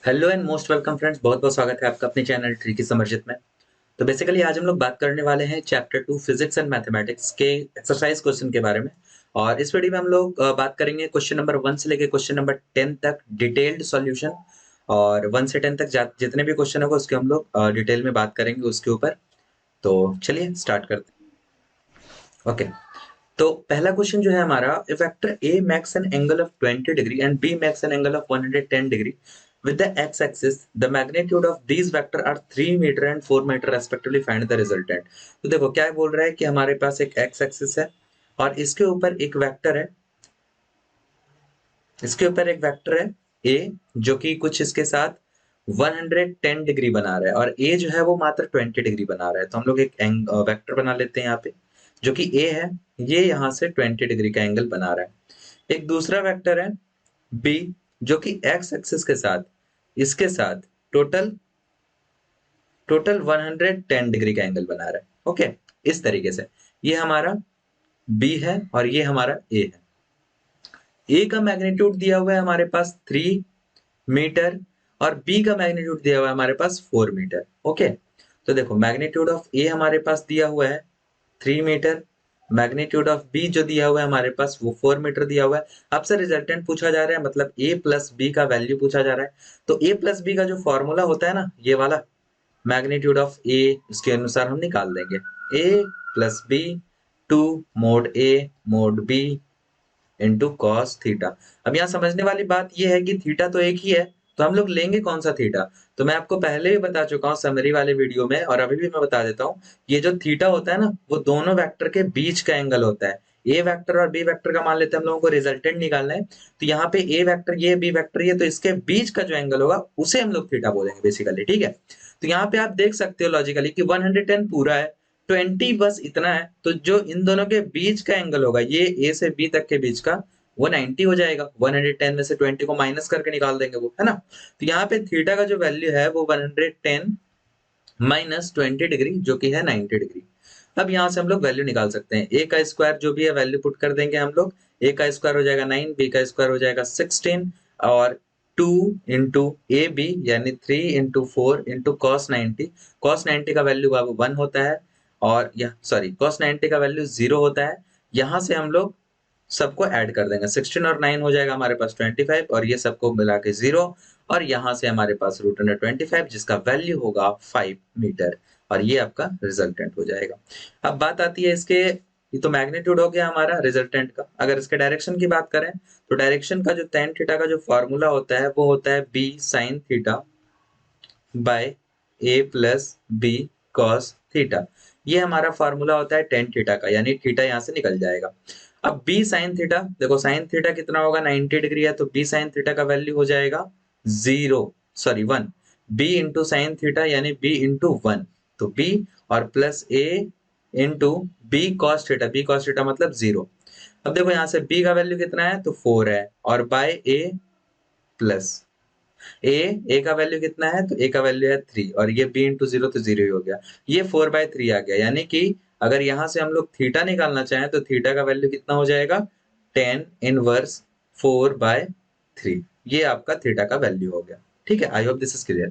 Hello and most welcome friends, बहुत बहुत स्वागत है आपका अपने चैनल ट्रिकी समर्जित में। तो बेसिकली आज हम लोग बात करने वाले हैं चैप्टर 2 फिजिक्स एंड मैथमेटिक्स के एक्सरसाइज क्वेश्चन के बारे में। और इस वीडियो में हम लोग बात करेंगे क्वेश्चन नंबर 1 से लेकर क्वेश्चन नंबर 10 तक डिटेल्ड सॉल्यूशन। और 1 से 10 तक जितने भी क्वेश्चन होगा उसके हम लोग डिटेल में बात करेंगे उसके ऊपर। तो चलिए स्टार्ट करते हैं। ओके, तो पहला क्वेश्चन जो है हमारा, a vector a makes an angle of 20 degree and b makes an angle of 110 degree with the x-axis the magnitude of these vector are 3 metre and 4 metre respectively find the resultant। तो देखो क्या बोल रहा है कि हमारे पास एक x-axis है और इसके ऊपर एक वेक्टर है, इसके ऊपर एक वेक्टर है a जो कि कुछ इसके साथ 110 डिग्री बना रहा है और a जो है वो मात्र 20 डिग्री बना रहा है। तो हम लोग एक वेक्टर बना लेते हैं यहाँ पे जो कि a है, ये यहाँ से 20 डिग्री का एंगल बना रहा है। एक दूसरा वेक्टर है b जो कि x एक्सिस के साथ इसके साथ टोटल टोटल 110 डिग्री का एंगल बना रहा है। ओके, इस तरीके से ये हमारा b है और ये हमारा a है। a का मैग्नीट्यूड दिया हुआ है हमारे पास 3 मीटर और b का मैग्नीट्यूड दिया हुआ है हमारे पास 4 मीटर। ओके, तो देखो मैग्नीट्यूड ऑफ a हमारे पास दिया हुआ है 3 मीटर, मैग्नीट्यूड ऑफ b जो दिया हुआ है हमारे पास वो 4 मीटर दिया हुआ है। अब से रिजल्टेंट पूछा जा रहा है, मतलब a प्लस b का वैल्यू पूछा जा रहा है। तो a प्लस b का जो फॉर्मूला होता है ना, ये वाला मैग्नीट्यूड ऑफ a, इसके अनुसार हम निकाल देंगे a plus B two mod a mod b into cos theta. अब यहाँ समझने वाली बात यह है कि थीटा तो एक ही है, तो हम लोग लेंगे कौन सा थीटा। तो मैं आपको पहले भी बता चुका हूँ समरी वाले वीडियो में और अभी भी मैं बता देता हूँ, ये जो थीटा होता है ना वो दोनों वेक्टर के बीच का एंगल होता है। ए वेक्टर और बी वेक्टर का मान लेते हैं हम लोगों को रिजल्टेंट निकालना है। तो यहाँ पे ए वेक्टर ये, बी वेक्टर ये, तो इसके बीच का जो एंगल होगा उसे हम लोग थीटा बोलेंगे बेसिकली। ठीक है, तो यहाँ पे आप देख सकते हो लॉजिकली कि 110 पूरा है, 20 बस इतना है, तो जो इन दोनों के बीच का एंगल होगा, ये ए से बी तक के बीच का, वो 90 हो जाएगा। 110 में से 20 को माइनस करके निकाल देंगे वो, है ना। तो यहाँ पे थीटा का जो वैल्यू है वो 110 माइनस 20 डिग्री जो कि है 90 डिग्री। अब यहाँ से हम लोग वैल्यू निकाल सकते हैं। ए का स्क्वायर जो भी है वैल्यू पुट कर देंगे हम लोग। ए का स्क्वायर हो जाएगा 9, बी का स्क्वायर हो जाएगा 16 और 2 इंटू ए बी यानी 3 इंटू 4 इंटू कॉस 90। कॉस 90 का वैल्यू अब 1 होता है और यह सॉरी कॉस 90 का वैल्यू 0 होता है। यहाँ से हम लोग सबको ऐड कर देंगे, 16 और 9 हो जाएगा हमारे पास 25 और ये सबको मिला के 0 और यहाँ से हमारे पास रूट अंडर 25 जिसका वैल्यू होगा 5 मीटर और ये आपका रिजल्टेंट हो जाएगा। अब बात आती है इसके, ये तो मैग्नीट्यूड हो गया हमारा रिजल्टेंट का। अगर इसके डायरेक्शन की बात करें तो डायरेक्शन का जो tan थीटा का जो फॉर्मूला होता है वो होता है b sin theta by a plus B cos theta. ये हमारा फॉर्मूला होता है tan थीटा का, यानी थीटा यहाँ से निकल जाएगा। अब b sin थीटा, देखो sin थीटा कितना होगा, 90 डिग्री है, तो b sin थीटा का वैल्यू हो जाएगा 1, b इंटू साइन थीटा यानी b इंटू 1, तो b और plus a into b cos theta, b cos theta मतलब 0। अब देखो यहाँ से b का वैल्यू कितना है, तो 4 है और बाय a प्लस ए का वैल्यू कितना है, तो ए का वैल्यू है 3 और ये b इंटू 0 तो 0 ही हो गया। ये 4/3 आ गया, यानी कि अगर यहाँ से हम लोग थीटा निकालना चाहें तो थीटा का वैल्यू कितना हो जाएगा, 10 इनवर्स 4/3। ये आपका थीटा का वैल्यू हो गया। ठीक है, I hope this is clear.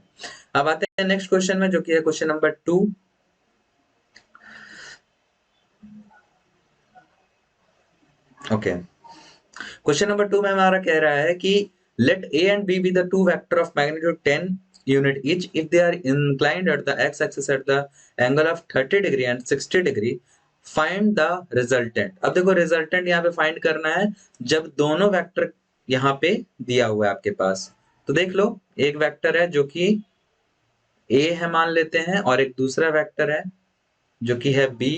अब आते हैं नेक्स्ट क्वेश्चन में जो कि है question number 2। Okay, question number 2 में हमारा कह रहा है कि let a and b be the two vector of magnitude 10 unit each if they are inclined at the x-axis at the angle of 30 degree and 60 degree find the resultant। अब देखो resultant यहाँ पे फाइंड करना है जब दोनों vector यहाँ पे दिया हुआ है आपके पास। तो देख लो, एक वेक्टर है जो कि a है मान लेते हैं और एक दूसरा वेक्टर है जो कि है b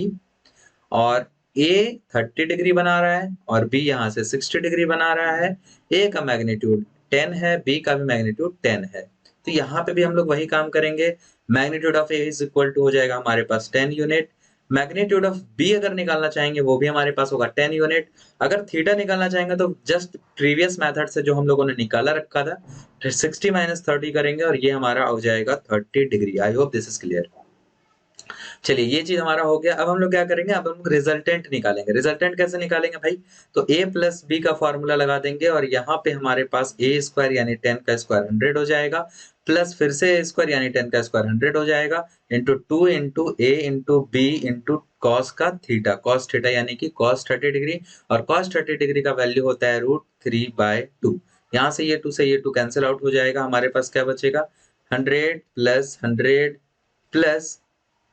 और A 30 डिग्री बना रहा है और B यहाँ से 60 डिग्री बना रहा है। A का मैग्नीट्यूड 10 है, B का भी मैग्नीट्यूड 10 है। तो यहाँ पे भी हम लोग वही काम करेंगे। Magnitude of A is equal to हो जाएगा हमारे पास 10 यूनिट। मैग्नीट्यूड ऑफ B अगर निकालना चाहेंगे वो भी हमारे पास होगा 10 यूनिट। अगर थीटा निकालना चाहेंगे तो जस्ट प्रीवियस मेथड से जो हम लोगों ने निकाला रखा था 60 माइनस 30 करेंगे और ये हमारा हो जाएगा 30 degree. I hope this is clear. चलिए ये चीज हमारा हो गया। अब हम लोग क्या करेंगे, अब हम लोग रिजल्टेंट निकालेंगे। रिजल्टेंट कैसे निकालेंगे भाई, तो a प्लस बी का फॉर्मूला लगा देंगे और यहाँ पे हमारे पास a स्क्वायर यानी 10 का स्क्वायर 100 हो जाएगा, प्लस फिर से a स्क्वायर यानी 10 का स्क्वायर 100 हो जाएगा, into 2 into a into b into cos का थीटा, कॉस थीटा यानी कि कॉस 30 डिग्री, और कॉस 30 डिग्री का वैल्यू होता है √3/2। यहाँ से ये 2 कैंसिल आउट हो जाएगा, हमारे पास क्या बचेगा 100 प्लस 100 प्लस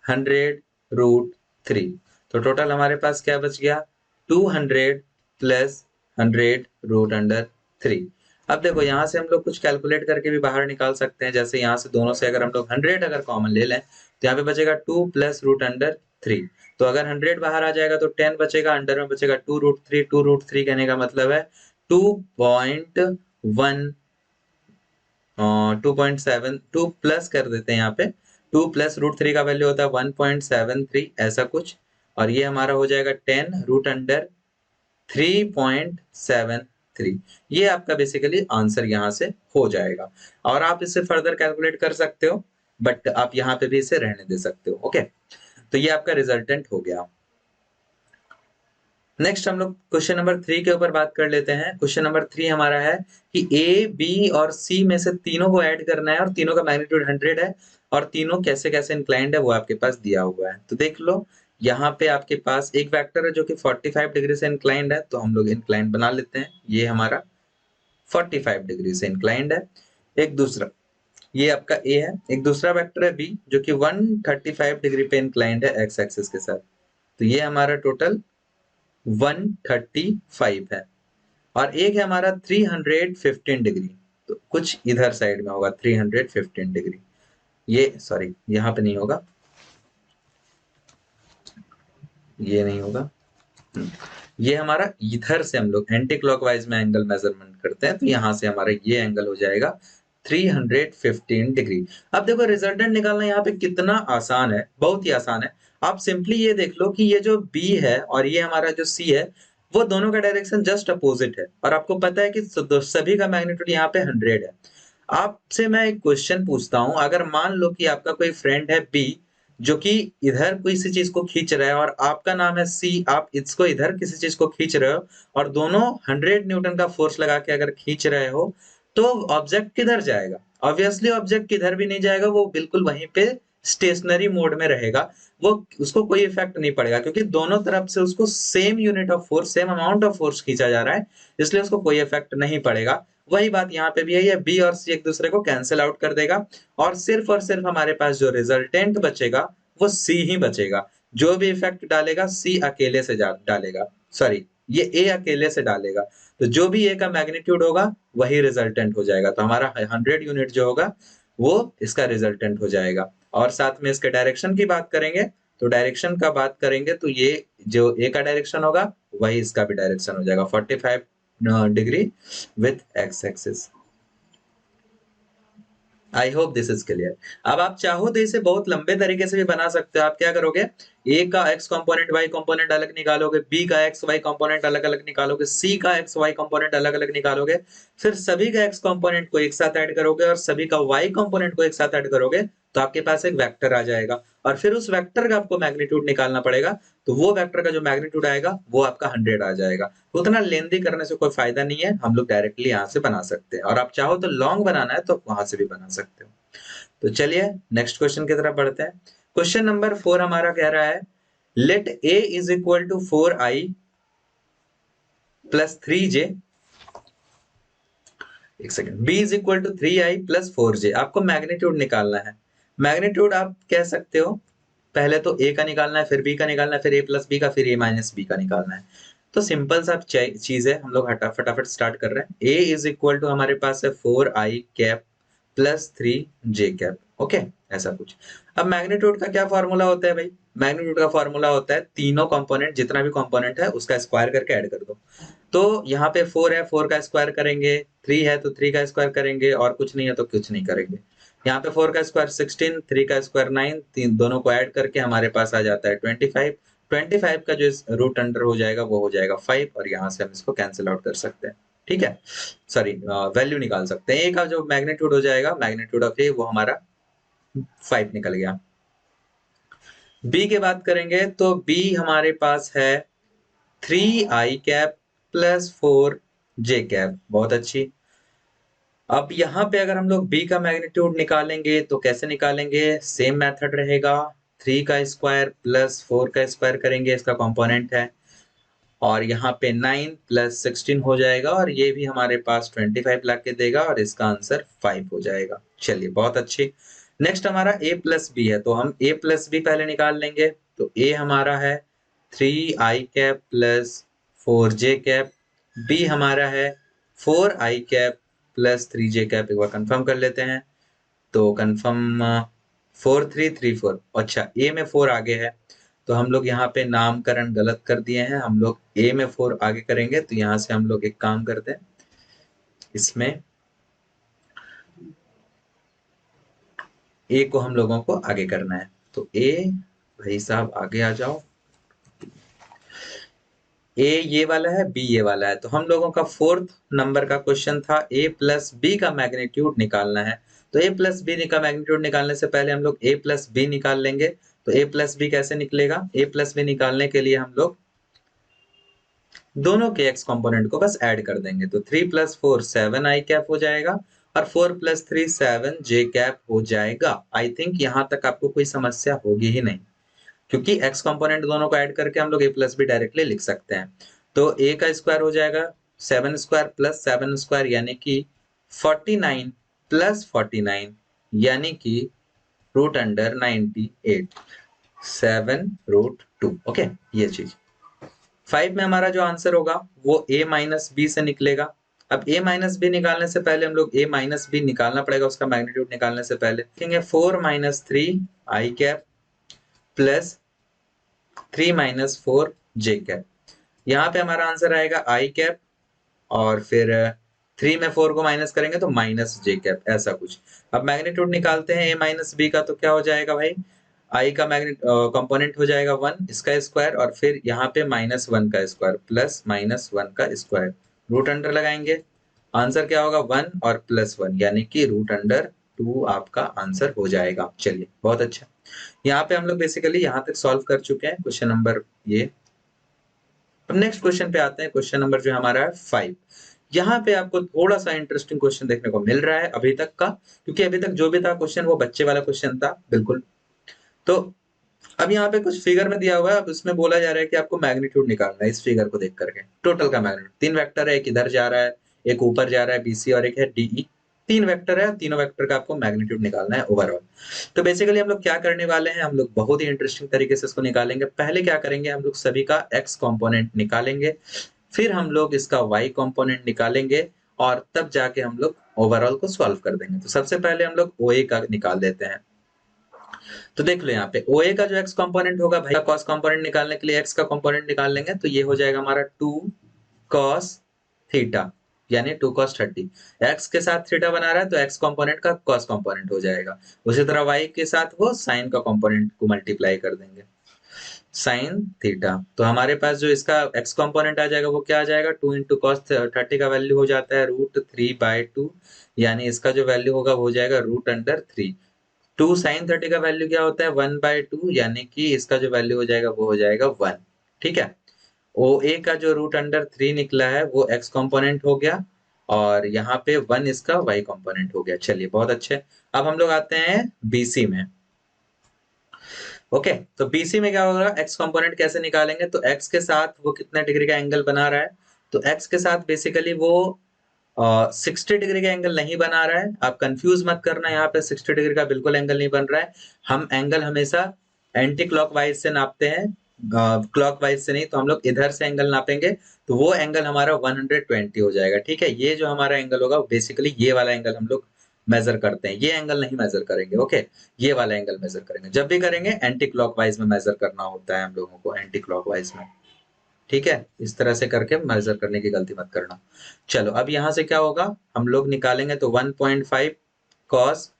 100√3। तो टोटल हमारे पास क्या बच गया 200 प्लस 100√3। अब देखो यहाँ से हम लोग कुछ कैलकुलेट करके भी बाहर निकाल सकते हैं, जैसे यहाँ से दोनों से अगर हम लोग 100 अगर कॉमन ले लें तो यहाँ पे बचेगा 2 प्लस √3। तो अगर 100 बाहर आ जाएगा तो 10 बचेगा, अंडर में बचेगा 2√3। 2√3 कहने का मतलब है 2.1 2.7, 2 प्लस कर देते हैं यहाँ पे, 2 प्लस √3 का वैल्यू होता है 1.73 ऐसा कुछ, और ये हमारा हो जाएगा 10 रूट अंडर 3.73। ये आपका बेसिकली आंसर यहाँ से हो जाएगा, और आप इसे फर्दर कैलकुलेट कर सकते हो, बट आप यहाँ पे भी इसे रहने दे सकते हो। ओके, तो ये आपका रिजल्टेंट हो गया। नेक्स्ट हम लोग क्वेश्चन नंबर 3 के ऊपर बात कर लेते हैं। क्वेश्चन नंबर 3 हमारा है कि ए, बी और सी में से तीनों को ऐड करना है और तीनों का मैग्नीट्यूड 100 है, और तीनों कैसे कैसे इंक्लाइंड है वो आपके पास दिया हुआ है। तो देख लो, यहाँ पे आपके पास एक वेक्टर है जो कि 45 डिग्री से इंक्लाइंड है, तो हम लोग इंक्लाइंड बना लेते हैं। ये हमारा 45 डिग्री से इंक्लाइंड है। एक दूसरा, ये आपका ए है। एक दूसरा वेक्टर है बी जो कि 135 डिग्री पे इंक्लाइंड है एक्स एक्सिस के साथ, तो ये हमारा टोटल 135 है। और एक है हमारा 315 डिग्री, तो कुछ इधर साइड में होगा 315 डिग्री, ये सॉरी यहाँ पे नहीं होगा, ये नहीं होगा, ये हमारा इधर से हम लोग एंटी क्लॉकवाइज में एंगल मेजरमेंट करते हैं, तो यहाँ से हमारा ये एंगल हो जाएगा 315 डिग्री। अब देखो रिजल्टेंट निकालना यहाँ पे कितना आसान है, बहुत ही आसान है। आप सिंपली ये देख लो कि ये जो B है और ये हमारा जो C है, वो दोनों का डायरेक्शन जस्ट अपोजिट है, और आपको पता है कि सभी का मैग्नीट्यूड यहाँ पे 100 है। आपसे मैं एक क्वेश्चन पूछता हूँ, अगर मान लो कि आपका कोई फ्रेंड है B जो कि इधर किसी चीज को खींच रहा है और आपका नाम है C, आप इसको इधर किसी चीज को खींच रहे हो और दोनों 100 न्यूटन का फोर्स लगा के अगर खींच रहे हो, तो ऑब्जेक्ट किधर जाएगा? ऑब्वियसली ऑब्जेक्ट किधर भी नहीं जाएगा, वो बिल्कुल वहीं पे स्टेशनरी मोड में रहेगा, वो उसको कोई इफेक्ट नहीं पड़ेगा, क्योंकि दोनों तरफ से उसको same unit of force, same amount of force खींचा जा रहा है, इसलिए उसको कोई इफेक्ट नहीं पड़ेगा। वही बात यहाँ पे भी है, ये बी और सी एक दूसरे को कैंसिल आउट कर देगा, और सिर्फ हमारे पास जो रिजल्टेंट बचेगा वो सी ही बचेगा। जो भी इफेक्ट डालेगा सी अकेले से डालेगा, सॉरी ये ए अकेले से डालेगा, तो जो भी ए का मैग्नीट्यूड होगा वही रिजल्टेंट हो जाएगा। तो हमारा 100 यूनिट जो होगा वो इसका रिजल्टेंट हो जाएगा। और साथ में इसके डायरेक्शन की बात करेंगे, तो डायरेक्शन का बात करेंगे तो ये जो ए का डायरेक्शन होगा वही इसका भी डायरेक्शन हो जाएगा 45 degree with x axis. I hope this is clear. अब आप चाहो तो इसे बहुत लंबे तरीके से भी बना सकते हो। आप क्या करोगे, ए का एक्स कंपोनेंट वाई कंपोनेंट अलग निकालोगे, बी का एक्स वाई कंपोनेंट अलग अलग निकालोगे, सी का एक्स वाई कंपोनेंट अलग अलग निकालोगे, फिर सभी का एक्स कंपोनेंट को एक साथ ऐड करोगे और सभी का वाई कंपोनेंट को एक साथ ऐड करोगे, तो आपके पास एक वेक्टर आ जाएगा, और फिर उस वेक्टर का आपको मैग्नीट्यूड निकालना पड़ेगा, तो वो वेक्टर का जो मैग्नीट्यूड आएगा वो आपका 100 आ जाएगा। तो उतना लेंथी करने से कोई फायदा नहीं है, हम लोग डायरेक्टली यहाँ से बना सकते हैं, और आप चाहो तो लॉन्ग बनाना है तो वहां से भी बना सकते हो। तो चलिए नेक्स्ट क्वेश्चन की तरफ बढ़ते हैं। क्वेश्चन नंबर 4 हमारा कह रहा है, let a is equal to 4i plus 3j, एक second, b is equal to 3i plus 4j। आपको मैग्नीट्यूड निकालना है। मैग्नीट्यूड आप कह सकते हो, पहले तो a का निकालना है, फिर b का निकालना है, फिर a प्लस b का, फिर a माइनस b का निकालना है। तो सिंपल सा चीज है, हम लोग फटाफट स्टार्ट कर रहे हैं। a इज इक्वल टू हमारे पास है 4i cap plus 3j cap, okay ऐसा कुछ। अब मैग्नीट्यूड का क्या फॉर्मूला होता है भाई, मैग्नीट्यूड का फॉर्मूला होता है तीनों कंपोनेंट, जितना भी कंपोनेंट है उसका स्क्वायर करके ऐड कर दो। तो यहाँ पे 4 है, 4 का स्क्वायर करेंगे, 3 है तो 3 का स्क्वायर करेंगे, और कुछ नहीं है तो कुछ नहीं करेंगे। यहाँ पे 4 का स्क्वायर 16, 3 का स्क्वायर 9, तीन दोनों को ऐड करके हमारे पास आ जाता है 25। 25 का जो रूट अंडर हो जाएगा वो हो जाएगा 5, और यहाँ से हम इसको कैंसिल आउट कर सकते हैं, ठीक है, सॉरी वैल्यू निकाल सकते हैं। ए का जो मैग्नीट्यूड हो जाएगा, मैग्नीट्यूड ऑफ ए वो हमारा 5 निकल गया। बी की बात करेंगे तो बी हमारे पास है 3i cap plus 4j cap. बहुत अच्छी। अब यहाँ पे अगर हम लोग b का मैग्नीट्यूड निकालेंगे तो कैसे निकालेंगे? सेम मेथड रहेगा। 3 का स्क्वायर प्लस 4 का स्क्वायर करेंगे, इसका कंपोनेंट है, और यहाँ पे 9 प्लस 16 हो जाएगा, और ये भी हमारे पास 25 ला के देगा, और इसका आंसर 5 हो जाएगा। चलिए बहुत अच्छी। नेक्स्ट हमारा a प्लस बी है, तो हम a प्लस बी पहले निकाल लेंगे। तो a हमारा है 3i cap plus 4j cap, b हमारा है 4i cap plus 3j cap. एक बार कंफर्म कर लेते हैं। तो कंफर्म 4334। अच्छा, ए में 4 आगे है, तो हम लोग यहाँ पे नामकरण गलत कर दिए हैं। हम लोग ए में 4 आगे करेंगे, तो यहाँ से हम लोग एक काम करते हैं, इसमें ए को हम लोगों को आगे करना है। तो ए भाई साहब आगे आ जाओ। ए ये वाला है, बी ये वाला है, तो हम लोगों का 4th नंबर का क्वेश्चन था ए प्लस बी का मैग्नीट्यूड निकालना है। तो ए प्लस बी का मैग्नीट्यूड निकालने से पहले हम लोग ए प्लस बी निकाल लेंगे। तो ए प्लस बी कैसे निकलेगा? ए प्लस बी निकालने के लिए हम लोग दोनों के एक्स कंपोनेंट को बस ऐड कर देंगे। तो 3 प्लस 4 7i कैप हो जाएगा, और 4 प्लस 3 7j कैप हो जाएगा। आई थिंक यहाँ तक आपको कोई समस्या होगी ही नहीं, क्योंकि एक्स कंपोनेंट दोनों को ऐड करके हम लोग ए प्लस बी डायरेक्टली लिख सकते हैं। तो ए का स्क्वायर हो जाएगा 7 स्क्वायर प्लस 7 स्क्वायर, यानी कि 49 प्लस 49, यानी कि रूट अंडर 98, 7√2। ओके, ये चीज 5 में हमारा जो आंसर होगा वो a माइनस बी से निकलेगा। अब a माइनस बी निकालने से पहले हम लोग a माइनस बी निकालना पड़ेगा, उसका मैग्नीट्यूड निकालने से पहले लिखेंगे 4 minus 3i cap plus 3 minus 4j cap. यहाँ पे हमारा आंसर आएगा i कैप, और फिर 3 में 4 को माइनस करेंगे तो माइनस j कैप, ऐसा कुछ। अब मैग्नीट्यूड निकालते हैं a माइनस बी का, तो क्या हो जाएगा भाई? i का कंपोनेंट हो जाएगा 1, इसका स्क्वायर, और फिर यहाँ पे -1 का स्क्वायर प्लस -1 का स्क्वायर, रूट अंडर लगाएंगे। आंसर क्या होगा? 1 और +1, यानी कि √2 आपका आंसर हो जाएगा। चलिए बहुत अच्छा। यहाँ पे हम लोग बेसिकली यहाँ तक सॉल्व कर चुके हैं क्वेश्चन नंबर ये। अब नेक्स्ट क्वेश्चन पे आते हैं। क्वेश्चन नंबर जो हमारा है 5। यहाँ पे आपको थोड़ा सा इंटरेस्टिंग क्वेश्चन देखने को मिल रहा है अभी तक का, क्योंकि अभी तक जो भी था क्वेश्चन वो बच्चे वाला क्वेश्चन था बिल्कुल। तो अब यहाँ पे कुछ फिगर में दिया हुआ है, अब इसमें बोला जा रहा है कि आपको मैग्नीट्यूड निकालना है इस फिगर को देख करके। टोटल का मैग्नीट्यूड 3 वेक्टर है, एक इधर जा रहा है, एक ऊपर जा रहा है बीसी, और एक है डीई। 3 वेक्टर है, तीनों वेक्टर का आपको मैग्नीट्यूड निकालना है ओवरऑल। तो बेसिकली हम लोग क्या करने वाले हैं, हम लोग बहुत ही इंटरेस्टिंग तरीके से इसको निकालेंगे। पहले क्या करेंगे, हम लोग सभी का एक्स कंपोनेंट निकालेंगे, फिर हम लोग इसका वाई कंपोनेंट निकालेंगे, और तब जाके हम लोग ओवरऑल को सॉल्व कर देंगे। तो सबसे पहले हम लोग ओए का निकाल देते हैं। तो देख लो यहाँ पे OA का जो एक्स कंपोनेंट होगा भाई, का कॉस कंपोनेंट निकालने के लिए एक्स का कंपोनेंट निकाल लेंगे, तो ये हो जाएगा हमारा 2 cos थीटा, यानी 2 cos 30। एक्स के साथ थीटा बना रहा है, तो एक्स कंपोनेंट का कॉस कंपोनेंट हो जाएगा। उसी तरह वाई के साथ वो साइन का कंपोनेंट को मल्टीप्लाई कर देंगे, साइन थीटा। तो हमारे पास जो इसका एक्स कंपोनेंट आ जाएगा वो क्या आ जाएगा? 2 इंटू कॉस 30 का वैल्यू हो जाता है √3/2, यानी इसका जो वैल्यू होगा वो हो जाएगा √3। 2 साइन 30 का वैल्यू क्या होता है? 1/2, यानी कि इसका जो वैल्यू हो जाएगा वो हो जाएगा 1। ठीक है। OA का जो √3 निकला है वो एक्स कंपोनेंट हो गया, और यहाँ पे 1 इसका वाई कंपोनेंट हो गया। चलिए बहुत अच्छे। अब हम लोग आते हैं BC में। ओके, तो BC में क्या होगा, एक्स कंपोनेंट कैसे निकालेंगे? तो एक्स के साथ वो कितने डिग्री का एंगल बना रहा है? तो एक्स के साथ बेसिकली वो 60 डिग्री का एंगल नहीं बना रहा है। आप कंफ्यूज मत करना, यहाँ पे 60 डिग्री का बिल्कुल एंगल नहीं बन रहा है। हम एंगल हमेशा एंटी क्लॉकवाइज से नापते हैं, क्लॉकवाइज से नहीं। तो हम लोग इधर से एंगल नापेंगे, तो वो एंगल हमारा 120 हो जाएगा। ठीक है, ये जो हमारा एंगल होगा बेसिकली ये वाला एंगल हम लोग मेजर करते हैं, ये एंगल नहीं मेजर करेंगे। ओके, ये वाला एंगल मेजर करेंगे। जब भी करेंगे एंटी क्लॉकवाइज में मेजर करना होता है हम लोगों को, एंटी क्लॉकवाइज में। ठीक है, इस तरह से करके मेजर करने की गलती मत करना। चलो अब यहाँ से क्या होगा, हम लोग निकालेंगे तो 1.5 कॉस,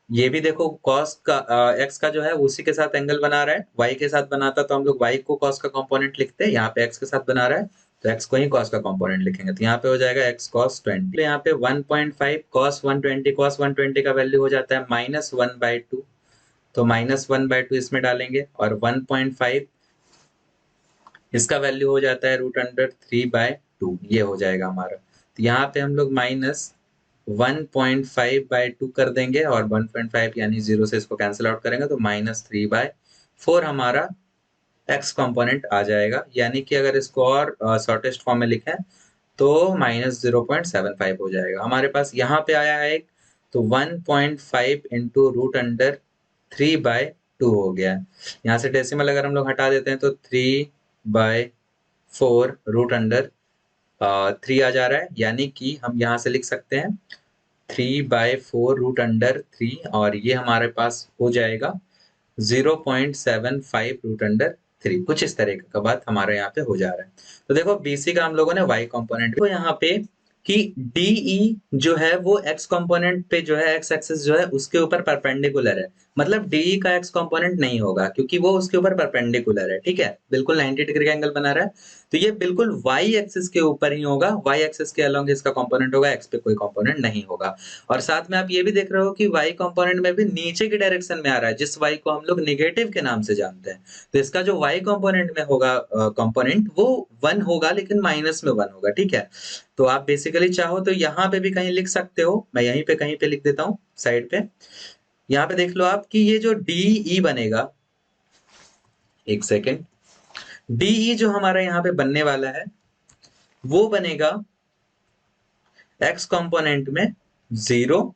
ये भी देखो कॉस का एक्स का जो है उसी के साथ एंगल बना रहा है। वाई के साथ बनाता तो हम लोग वाई को कॉस का कंपोनेंट लिखते हैं, यहाँ पे एक्स के साथ बना रहा है तो एक्स को ही कॉस का कंपोनेंट लिखेंगे। तो यहाँ पे हो जाएगा एक्स कॉस 20। तो यहाँ पे 1.5 कॉस 120 का वैल्यू हो जाता है -1/2, तो -1/2 इसमें डालेंगे और 1.5 इसका वैल्यू हो जाता है √3/2, ये हो जाएगा हमारा। तो यहाँ पे हम लोग -1.5/2 कर देंगे और 1.5 यानी 0 से इसको कैंसिल आउट करेंगे तो -3/4 हमारा x कंपोनेंट आ जाएगा। यानी कि अगर इसको और शॉर्टेस्ट फॉर्म में लिखें तो -0.75 हो जाएगा। हमारे पास यहाँ पे आया है एक, तो 1.5 इंटू √3/2 हो गया। यहाँ से डेसिमल अगर हम लोग हटा देते हैं तो 3/4 √3 आ जा रहा है। यानी कि हम यहाँ से लिख सकते हैं 3/4 √3 और ये हमारे पास हो जाएगा 0.75 √3। कुछ इस तरह का बात हमारे यहाँ पे हो जा रहा है। तो देखो BC का हम लोगों ने y कंपोनेंट को यहाँ पे कि DE जो है वो x कंपोनेंट पे जो है x एक्सिस जो है उसके ऊपर परपेंडिकुलर है। मतलब DE का x कंपोनेंट नहीं होगा क्योंकि वो उसके ऊपर परपेंडिकुलर है। ठीक है, बिल्कुल 90 डिग्री का एंगल बना रहा है, तो ये बिल्कुल y एक्सिस के ऊपर ही होगा। y एक्सिस के अलोंग इसका कंपोनेंट होगा, x पे कोई कंपोनेंट नहीं होगा। और साथ में आप ये भी देख रहे हो कि y कंपोनेंट में भी नीचे की डायरेक्शन में आ रहा है, जिस y को हम लोग नेगेटिव के नाम से जानते हैं। तो इसका जो y कंपोनेंट में होगा कंपोनेंट वो 1 होगा, लेकिन माइनस में 1 होगा। ठीक है, तो आप बेसिकली चाहो तो यहाँ पे भी कहीं लिख सकते हो, मैं यहीं पे कहीं पे लिख देता हूँ साइड पे। यहाँ पे देख लो आप कि ये जो DE बनेगा, एक सेकेंड, DE जो हमारा यहाँ पे बनने वाला है वो बनेगा x कंपोनेंट में 0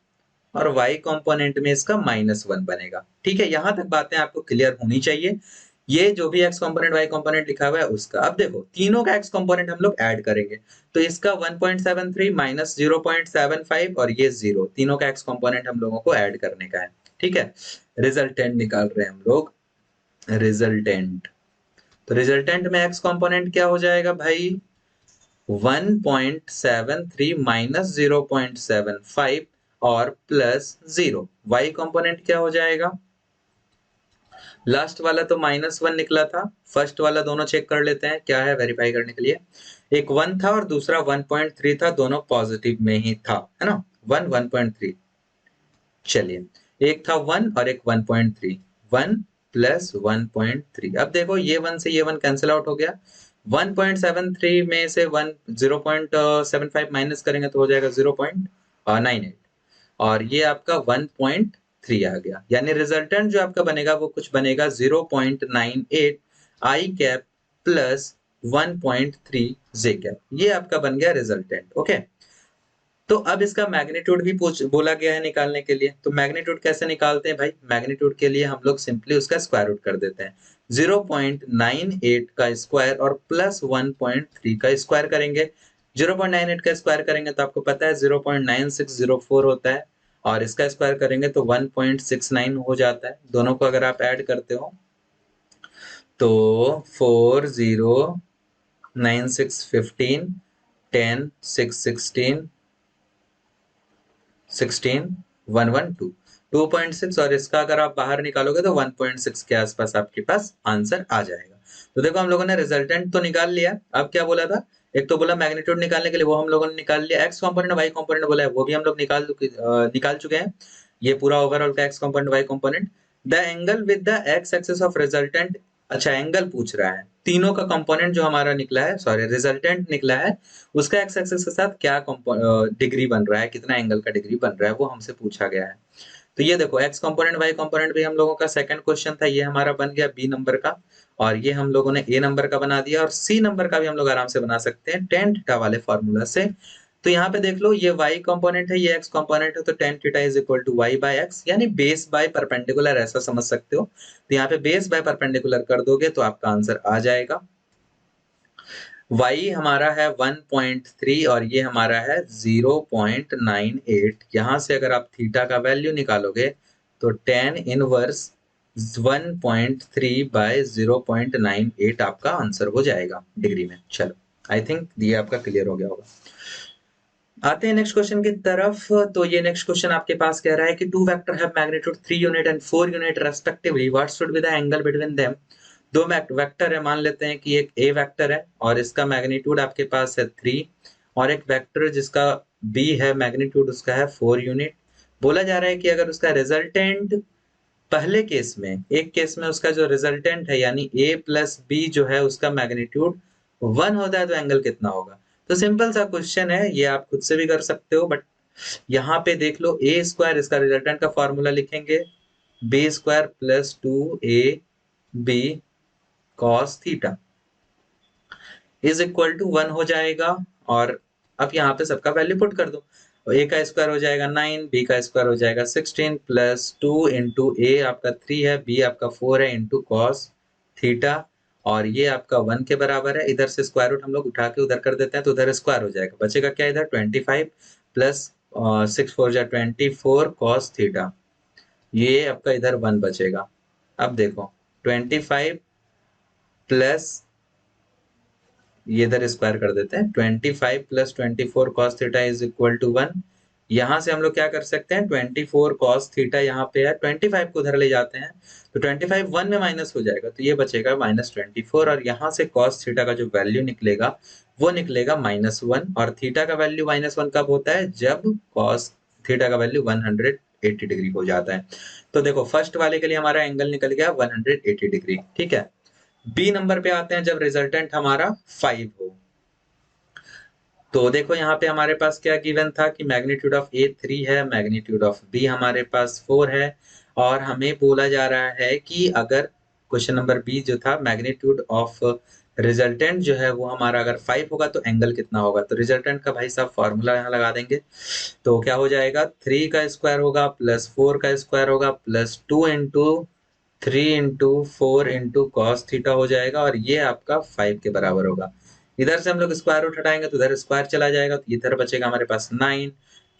और y कंपोनेंट में इसका -1 बनेगा। ठीक है, यहां तक बातें आपको क्लियर होनी चाहिए। ये जो भी x कंपोनेंट y कंपोनेंट लिखा हुआ है उसका, अब देखो तीनों का x कंपोनेंट हम लोग ऐड करेंगे तो इसका 1.73 माइनस 0.75 और ये 0, तीनों का x कंपोनेंट हम लोगों को ऐड करने का है। ठीक है, रिजल्टेंट निकाल रहे हैं हम लोग, रिजल्टेंट। तो रिजल्टेंट में x कंपोनेंट क्या हो जाएगा भाई, 1.73 माइनस 0.75 और प्लस 0। y कंपोनेंट क्या हो जाएगा, लास्ट वाला तो -1 निकला था, फर्स्ट वाला दोनों चेक कर लेते हैं क्या है वेरीफाई करने के लिए। एक 1 था और दूसरा 1.3 था, दोनों पॉजिटिव में ही था, है ना, 1 1.3। चलिए, एक था 1 और एक 1.3, 1 प्लस 1.3। अब देखो ये 1 से ये 1 कैंसिल आउट हो गया, 1.73 में से 0.75 माइनस करेंगे तो हो जाएगा 0.98 और ये आपका 1.3 आ गया। यानी रिजल्टेंट जो आपका बनेगा वो कुछ बनेगा 0.98 आई कैप प्लस 1.3 जे कैप, ये आपका बन गया रिजल्टेंट। ओके, तो अब इसका मैग्नीट्यूड भी बोला गया है निकालने के लिए। तो मैग्नीट्यूड कैसे निकालते हैं भाई, मैग्नीट्यूड के लिए हम लोग सिंपली उसका स्क्वायर रूट कर देते हैं। 0.98 का स्क्वायर और प्लस 1.3 का स्क्वायर करेंगे। 0.98 का स्क्वायर करेंगे तो आपको पता है 0.9604 होता है और इसका स्क्वायर करेंगे तो 1.69 हो जाता है। दोनों को अगर आप ऐड करते हो तो 4 0 9 6 15 10 6 16 16 112 2.6 और इसका अगर आप बाहर निकालोगे तो 1.6 के आसपास आपके पास आंसर आ जाएगा। तो देखो हम लोगों ने रिजल्टेंट तो निकाल लिया। अब क्या बोला था, एक तो बोला मैग्नीट्यूड निकालने के लिए, वो हम लोगों ने निकाल लिया। एक्स कंपोनेंट वाई कंपोनेंट बोला है, वो भी हम लोग निकाल चुके हैं। ये पूरा ओवरऑल का X component Y component. The angle with the X axis of resultant, अच्छा एंगल पूछ रहा है, तीनों का कंपोनेंट जो हमारा निकला है, सॉरी रिजल्टेंट निकला है, उसका एक्स एक्सिस के साथ क्या डिग्री बन रहा है, कितना एंगल का डिग्री बन रहा है, वो हमसे पूछा गया है। तो ये देखो एक्स कंपोनेंट वाई कंपोनेंट भी हम लोगों का सेकंड क्वेश्चन था, ये हमारा बन गया बी नंबर का और ये हम लोगों ने ए नंबर का बना दिया और सी नंबर का भी हम लोग आराम से बना सकते हैं टेन थीटा वाले फॉर्मूला से। तो यहाँ पे देख लो ये y कंपोनेंट है, ये x कंपोनेंट है, तो tan theta is equal to y by X, यानी बेस बाय परपेंडिकुलर ऐसा समझ सकते हो। तो यहाँ पे बेस बाय परपेंडिकुलर कर दोगे तो आपका आंसर आ जाएगा। y हमारा है 1.3 और ये हमारा है 0.98। यहाँ से अगर आप थीटा का वैल्यू निकालोगे तो tan इनवर्स 1.3 बाय 0.98 आपका आंसर हो जाएगा डिग्री में। चलो, आई थिंक ये आपका क्लियर हो गया होगा। आते हैं नेक्स्ट क्वेश्चन की तरफ। तो ये नेक्स्ट क्वेश्चन आपके पास कह रहा है कि two vector have magnitude 3 unit and 4 unit respectively, what should be the angle between them. दो वेक्टर है, मान लेते हैं कि एक ए वेक्टर है और इसका मैग्नीट्यूड आपके पास है 3 और एक वेक्टर जिसका बी है, मैग्नीट्यूड उसका है 4 यूनिट। बोला जा रहा है कि अगर उसका रिजल्टेंट पहले केस में, एक केस में उसका जो रिजल्टेंट है यानी a प्लस बी जो है उसका मैग्नीट्यूड 1 होता है तो एंगल कितना होगा। तो सिंपल सा क्वेश्चन है, ये आप खुद से भी कर सकते हो, बट यहाँ पे देख लो a स्क्वायर, इसका रिजल्टेंट का फॉर्मूला लिखेंगे b square plus 2ab cos theta is equal to 1 हो जाएगा। और अब यहाँ पे सबका वैल्यू पुट कर दो। a का स्क्वायर हो जाएगा 9, b का स्क्वायर हो जाएगा 16 प्लस 2 इंटू a आपका 3 है, b आपका 4 है इंटू कॉस थीटा, और ये आपका 1 के बराबर है। इधर से स्क्वायर रूट हम लोग उठा के उधर कर देते हैं तो उधर स्क्वायर हो जाएगा, बचेगा क्या इधर 25 प्लस 6 4 जा 24 कॉस थीटा, ये आपका इधर 1 बचेगा। अब देखो 25 प्लस, ये इधर स्क्वायर कर देते हैं, 25 plus 24 cos theta is equal to 1। यहाँ से हम लोग क्या कर सकते हैं, 24 कॉस थीटा यहाँ पे है, 25 को उधर ले जाते हैं तो 25 1 में माइनस हो जाएगा तो ये बचेगा -24, और यहाँ से कॉस थीटा का जो वैल्यू निकलेगा वो निकलेगा -1, और थीटा का वैल्यू -1 कब होता है, जब कॉस थीटा का वैल्यू 180 डिग्री हो जाता है। तो देखो फर्स्ट वाले के लिए हमारा एंगल निकल गया 180 डिग्री, ठीक है। बी नंबर पे आते हैं जब रिजल्टेंट हमारा 5 हो। तो देखो यहाँ पे हमारे पास क्या गिवन था कि मैग्नीट्यूड ऑफ ए 3 है, मैग्नीट्यूड ऑफ बी हमारे पास 4 है, और हमें बोला जा रहा है कि अगर क्वेश्चन नंबर बी जो था मैग्नीट्यूड ऑफ रिजल्टेंट जो है वो हमारा अगर 5 होगा तो एंगल कितना होगा। तो रिजल्टेंट का भाई साहब फॉर्मूला यहाँ लगा देंगे, तो क्या हो जाएगा 3 का स्क्वायर होगा प्लस 4 का स्क्वायर होगा plus 2 into 3 into 4 into cos theta हो जाएगा, और ये आपका 5 के बराबर होगा। इधर से हम लोग स्क्वायर रूट हटाएंगे तो इधर स्क्वायर चला जाएगा, तो इधर बचेगा हमारे पास 9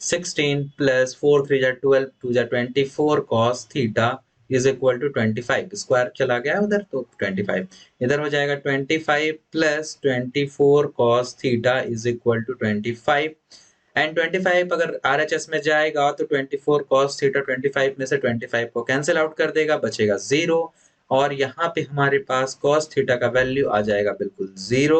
16 प्लस 4 3 जा 12 2 जा 24 cos theta is equal to 25, square चला गया उधर तो 25, इधर हो जाएगा 25 plus 24 cos theta is equal to 25, and 25 अगर RHS में जाएगा तो 24 cos थीटा 25 में से 25 को कैंसिल आउट कर देगा, बचेगा 0, और यहाँ पे हमारे पास cos थीटा का वैल्यू आ जाएगा बिल्कुल 0,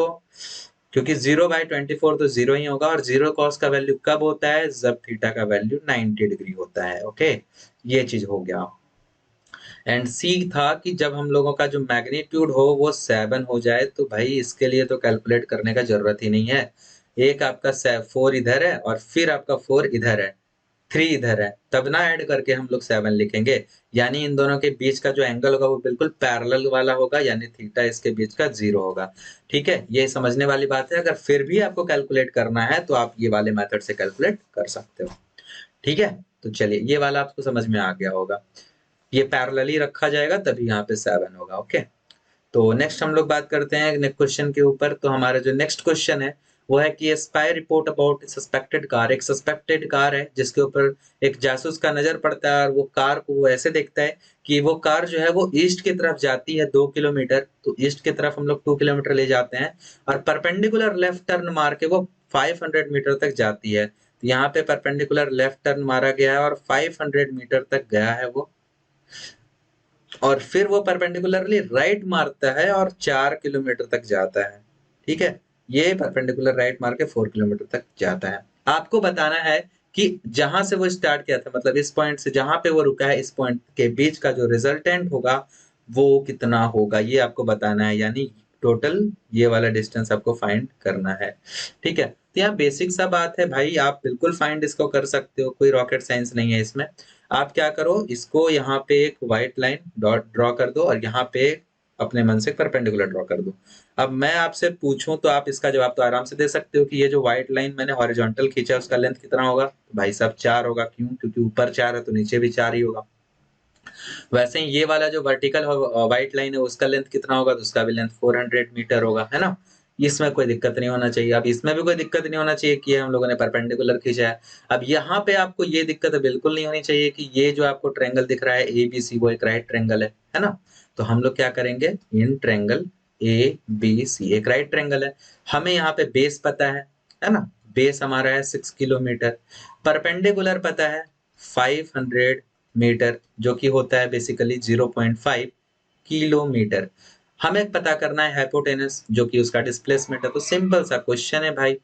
क्योंकि 0/24 तो 0 ही होगा, और 0 cos का वैल्यू कब होता है, जब थीटा का वैल्यू 90 डिग्री होता है। ओके, ये चीज हो गया। एंड सी था कि जब हम लोगों का जो मैग्नीट्यूड हो वो 7 हो जाए, तो भाई इसके लिए तो कैलकुलेट करने का जरूरत ही नहीं है, एक आपका 4 इधर है और फिर आपका 4 इधर है, 3 इधर है, तब ना ऐड करके हम लोग 7 लिखेंगे, यानी इन दोनों के बीच का जो एंगल होगा वो बिल्कुल पैरेलल वाला होगा, यानी थीटा इसके बीच का 0 होगा। ठीक है, ये समझने वाली बात है। अगर फिर भी आपको कैलकुलेट करना है तो आप ये वाले मेथड से कैलकुलेट कर सकते हो। ठीक है, तो चलिए ये वाला आपको समझ में आ गया होगा, ये पैरेलली रखा जाएगा तभी यहाँ पे 7 होगा। ओके, तो नेक्स्ट हम लोग बात करते हैं नेक्स्ट क्वेश्चन के ऊपर। तो हमारा जो नेक्स्ट क्वेश्चन है वो है कि spy report about suspected car, एक सस्पेक्टेड कार है जिसके ऊपर एक जासूस का नजर पड़ता है, और वो कार को वो ऐसे देखता है कि वो कार जो है वो ईस्ट की तरफ जाती है 2 किलोमीटर, तो ईस्ट की तरफ हम लोग 2 किलोमीटर ले जाते हैं, और परपेंडिकुलर लेफ्ट टर्न मार के वो 500 मीटर तक जाती है। तो यहाँ पे परपेंडिकुलर लेफ्ट टर्न मारा गया है और 500 मीटर तक गया है वो, और फिर वो परपेंडिकुलरली राइट मारता है और 4 किलोमीटर तक जाता है। ठीक है, ये परपेंडिकुलर राइट मार के 4 किलोमीटर तक जाता है। आपको बताना है कि जहां से वो स्टार्ट किया था, मतलब इस पॉइंट से जहां पे वो रुका है, इस पॉइंट के बीच का जो रिजल्टेंट होगा वो कितना होगा, ये आपको बताना है, यानी टोटल ये वाला डिस्टेंस आपको फाइंड करना है। ठीक है, तो यहाँ बेसिक सा बात है भाई, आप बिल्कुल फाइंड इसको कर सकते हो, कोई रॉकेट साइंस नहीं है इसमें। आप क्या करो, इसको यहाँ पे एक व्हाइट लाइन डॉट ड्रॉ कर दो, और यहाँ पे अपने मन से परपेंडिकुलर ड्रॉ कर दो। अब मैं आपसे पूछूं तो आप इसका जवाब तो आराम से दे सकते हो कि ये जो व्हाइट लाइन मैंने हॉरिजॉन्टल खींचा है उसका लेंथ कितना होगा, तो भाई साहब 4 होगा। क्यों? क्योंकि ऊपर 4 है तो नीचे भी 4 ही होगा। वैसे ही ये वाला जो वर्टिकल व्हाइट लाइन है उसका लेंथ कितना होगा, तो उसका भी लेंथ 400 मीटर होगा, है ना। इसमें कोई दिक्कत नहीं होना चाहिए। अब इसमें भी कोई दिक्कत नहीं होना चाहिए कि ये हम लोगों ने परपेंडिकुलर खींचा है। अब यहाँ पे आपको ये दिक्कत बिल्कुल नहीं होनी चाहिए कि ये जो आपको ट्रायंगल दिख रहा है ABC वो एक राइट ट्रायंगल है ना। तो हम लोग क्या करेंगे, इन ट्रायंगल ABC एक राइट ट्रायंगल है, हमें यहाँ पे बेस पता है ना, बेस हमारा है 6 किलोमीटर, परपेंडिकुलर पता है 500 मीटर, जो कि होता है बेसिकली 0.5 किलोमीटर। हमें पता करना है हाइपोटेनस, जो कि उसका डिस्प्लेसमेंट है। तो सिंपल सा क्वेश्चन है भाई,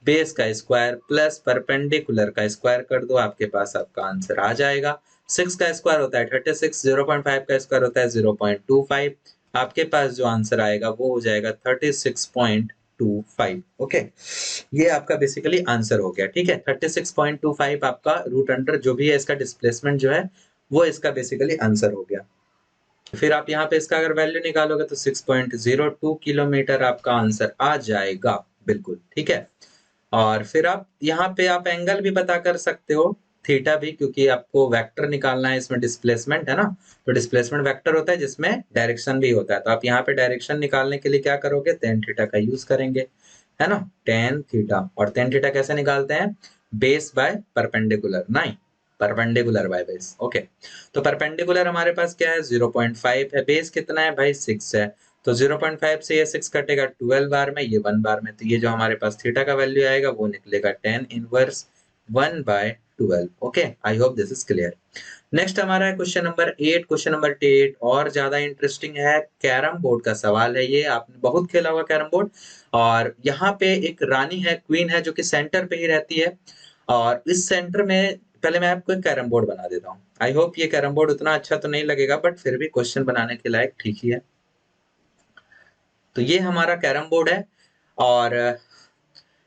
बेस का स्क्वायर प्लस परपेंडिकुलर का स्क्वायर कर दो, आपके पास आपका आंसर आ जाएगा। 6 का स्क्वायर होता है 36, 0.5 का स्क्वायर होता है 0.25। आपके पास जो आंसर आएगा वो हो जाएगा 36.25। ओके, ये आपका बेसिकली आंसर हो गया। ठीक है, 36.25 आपका रूट अंडर जो भी है इसका डिस्प्लेसमेंट जो है वो इसका बेसिकली आंसर हो गया। फिर आप यहाँ पे इसका अगर वैल्यू निकालोगे तो 6.02 किलोमीटर आपका आंसर आ जाएगा। बिल्कुल ठीक है। और फिर आप यहाँ पे आप एंगल भी पता कर सकते हो, थीटा भी, क्योंकि आपको वेक्टर निकालना है, इसमें डिस्प्लेसमेंट है ना, तो डिस्प्लेसमेंट वेक्टर होता है जिसमें डायरेक्शन भी होता है। तो आप यहाँ पे डायरेक्शन निकालने के लिए क्या करोगे, टेन थीटा का यूज करेंगे, है ना, टेन थीटा। और टेन थीटा कैसे निकालते हैं, बेस बाय परपेंडिकुलर, नहीं परपेंडिकुलर बाय बेस। ओके, तो परपेंडिकुलर हमारे पास क्या है 0.5 है, बेस कितना है भाई 6 है, तो 0.5 से ये 6 कटेगा 12 बार में, ये 1 बार में, तो ये जो हमारे पास थीटा का वैल्यू आएगा वो निकलेगा 10 inverse 1/12। Okay, I hope this is clear. Next हमारा है क्वेश्चन नंबर 8। क्वेश्चन नंबर 8 और ज्यादा इंटरेस्टिंग है, कैरम बोर्ड का सवाल है ये, आपने बहुत खेला होगा कैरम बोर्ड। और यहाँ पे एक रानी है, क्वीन है, जो कि सेंटर पे ही रहती है। और इस सेंटर में पहले मैं आपको एक कैरम बोर्ड बना देता हूँ। आई होप ये कैरम बोर्ड उतना अच्छा तो नहीं लगेगा, बट फिर भी क्वेश्चन बनाने के लायक ठीक ही है। तो ये हमारा कैरम बोर्ड है और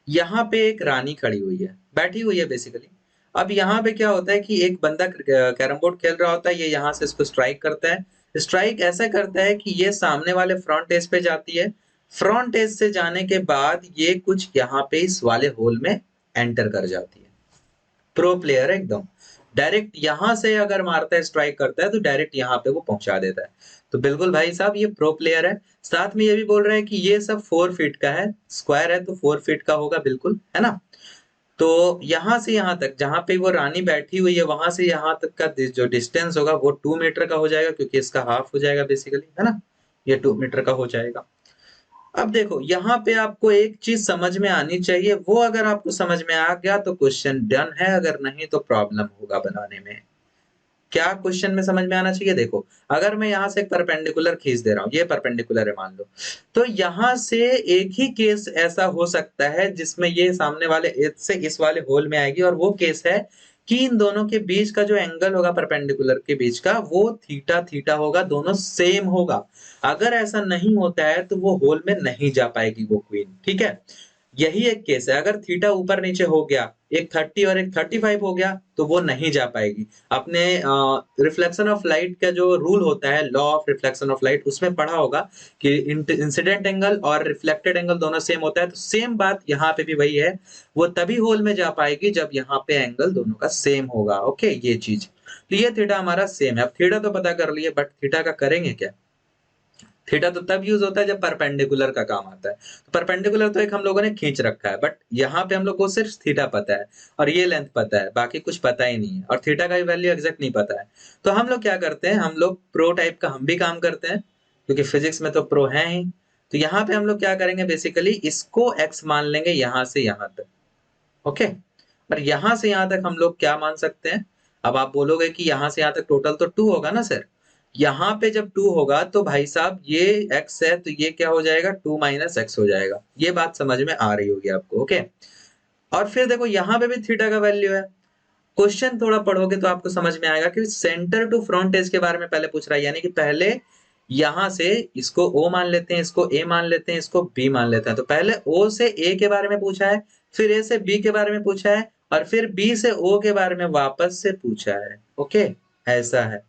यहाँ पे एक रानी खड़ी हुई है, बैठी हुई है बेसिकली। अब यहाँ पे क्या होता है कि एक बंदा कैरम बोर्ड खेल रहा होता है, ये यहाँ से इसको स्ट्राइक करता है। स्ट्राइक ऐसा करता है कि ये सामने वाले फ्रंट एज पे जाती है, फ्रंट एज से जाने के बाद ये कुछ यहाँ पे इस वाले होल में एंटर कर जाती है। प्रो प्लेयर है एकदम, डायरेक्ट यहां से अगर मारता है, स्ट्राइक करता है तो डायरेक्ट यहाँ पे वो पहुंचा देता है। तो बिल्कुल भाई साहब ये प्रो प्लेयर है। साथ में ये भी बोल रहा है कि ये सब 4 फीट का है, स्क्वायर है तो 4 फीट का होगा, बिल्कुल है ना। तो यहाँ से यहाँ तक जहां पे वो रानी बैठी हुई है, वहां से यहाँ तक का जो डिस्टेंस होगा वो 2 मीटर का हो जाएगा, क्योंकि इसका हाफ हो जाएगा बेसिकली, है ना, ये 2 मीटर का हो जाएगा। अब देखो यहाँ पे आपको एक चीज समझ में आनी चाहिए, वो अगर आपको समझ में आ गया तो क्वेश्चन डन है, अगर नहीं तो प्रॉब्लम होगा बनाने में। क्या क्वेश्चन में समझ में आना चाहिए, देखो अगर मैं यहाँ से एक परपेंडिकुलर खींच दे रहा हूँ, ये परपेंडिकुलर है मान लो, तो यहाँ से एक ही केस ऐसा हो सकता है जिसमें ये सामने वाले एज से इस वाले होल में आएगी, और वो केस है कि इन दोनों के बीच का जो एंगल होगा परपेंडिकुलर के बीच का वो थीटा थीटा होगा, दोनों सेम होगा। अगर ऐसा नहीं होता है तो वो होल में नहीं जा पाएगी वो क्वीन। ठीक है, यही एक केस है, अगर थीटा ऊपर नीचे हो गया, एक 30 और एक 35 हो गया, तो वो नहीं जा पाएगी। अपने रिफ्लेक्शन ऑफ लाइट का जो रूल होता है, law of reflection of light, उसमें पढ़ा होगा कि इंसिडेंट एंगल और रिफ्लेक्टेड एंगल दोनों सेम होता है, तो सेम बात यहाँ पे भी वही है, वो तभी होल में जा पाएगी जब यहाँ पे एंगल दोनों का सेम होगा। ओके, ये चीज, तो ये थीटा हमारा सेम है। अब थीटा तो पता कर लिए, बट थीटा का करेंगे क्या। थीटा तो तब यूज होता है जब परपेंडिकुलर का काम आता है। तो परपेंडिकुलर तो एक हम लोगों ने खींच रखा है, बट यहाँ पे हम लोग को सिर्फ थीटा पता है और ये लेंथ पता है, बाकी कुछ पता ही नहीं है, और थीटा का भी वैल्यू एग्जैक्ट नहीं पता है। तो हम लोग क्या करते हैं, हम लोग प्रो टाइप का हम भी काम करते हैं, क्योंकि फिजिक्स में तो प्रो है ही। तो यहाँ पे हम लोग क्या करेंगे, बेसिकली इसको एक्स मान लेंगे यहाँ से यहाँ तक। ओके, और यहाँ से यहाँ तक हम लोग क्या मान सकते हैं। अब आप बोलोगे कि यहाँ से यहाँ तक टोटल तो 2 होगा ना सर, यहाँ पे जब 2 होगा तो भाई साहब ये x है, तो ये क्या हो जाएगा 2 माइनस एक्स हो जाएगा। ये बात समझ में आ रही होगी आपको। ओके, और फिर देखो यहाँ पे भी थीटा का वैल्यू है। क्वेश्चन थोड़ा पढ़ोगे तो आपको समझ में आएगा कि सेंटर टू फ्रंट एज के बारे में पहले पूछ रहा है, यानी कि पहले यहां से इसको O मान लेते हैं, इसको A मान लेते हैं, इसको B मान लेते हैं। तो पहले O से A के बारे में पूछा है, फिर A से B के बारे में पूछा है, और फिर B से O के बारे में वापस से पूछा है। ओके, ऐसा है।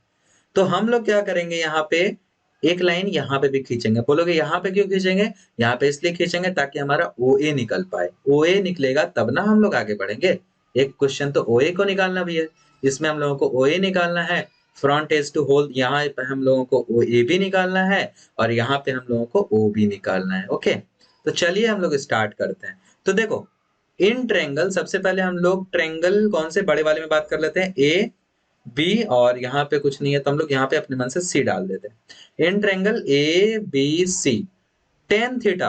तो हम लोग क्या करेंगे, यहाँ पे एक लाइन यहाँ पे भी खींचेंगे। बोलोगे यहाँ पे क्यों खींचेंगे, यहाँ पे इसलिए खींचेंगे ताकि हमारा OA निकल पाए। OA निकलेगा तब ना हम लोग आगे बढ़ेंगे। एक क्वेश्चन तो OA को निकालना भी है, इसमें हम लोगों को OA निकालना है, फ्रंट एज टू होल यहाँ पे हम लोगों को OA भी निकालना है, और यहाँ पे हम लोगों को OB निकालना है। ओके, तो चलिए हम लोग स्टार्ट करते हैं। तो देखो इन ट्रेंगल, सबसे पहले हम लोग ट्रेंगल कौन से बड़े वाले में बात कर लेते हैं, A B, और यहाँ पे कुछ नहीं है तो हम लोग यहाँ पे अपने मन से C डाल देते हैं। In triangle ABC, tan theta.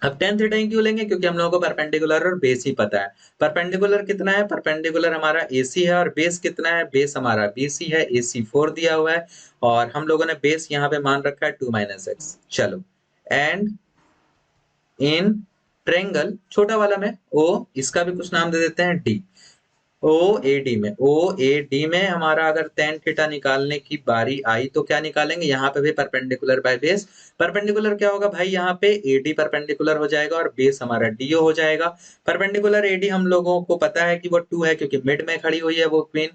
अब टेन थीटा ही क्यों लेंगे, क्योंकि हम लोगों को परपेंडिकुलर और बेस ही पता है। परपेंडिकुलर कितना है, परपेंडिकुलर हमारा AC है, और बेस कितना है, बेस हमारा BC है, AC 4 दिया हुआ है, और हम लोगों ने बेस यहाँ पे मान रखा है 2 माइनस एक्स। चलो, एंड इन ट्रेंगल छोटा वाला में O, इसका भी कुछ नाम दे देते हैं D। ओ ए डी में हमारा अगर tan थीटा निकालने की बारी आई तो क्या निकालेंगे, यहाँ पे भी परपेंडिकुलर बाय बेस। परपेंडिकुलर क्या होगा भाई, यहाँ पे AD परपेंडिकुलर हो जाएगा और बेस हमारा DO हो जाएगा। परपेंडिकुलर AD हम लोगों को पता है कि वो 2 है क्योंकि मिड में खड़ी हुई है वो क्वीन,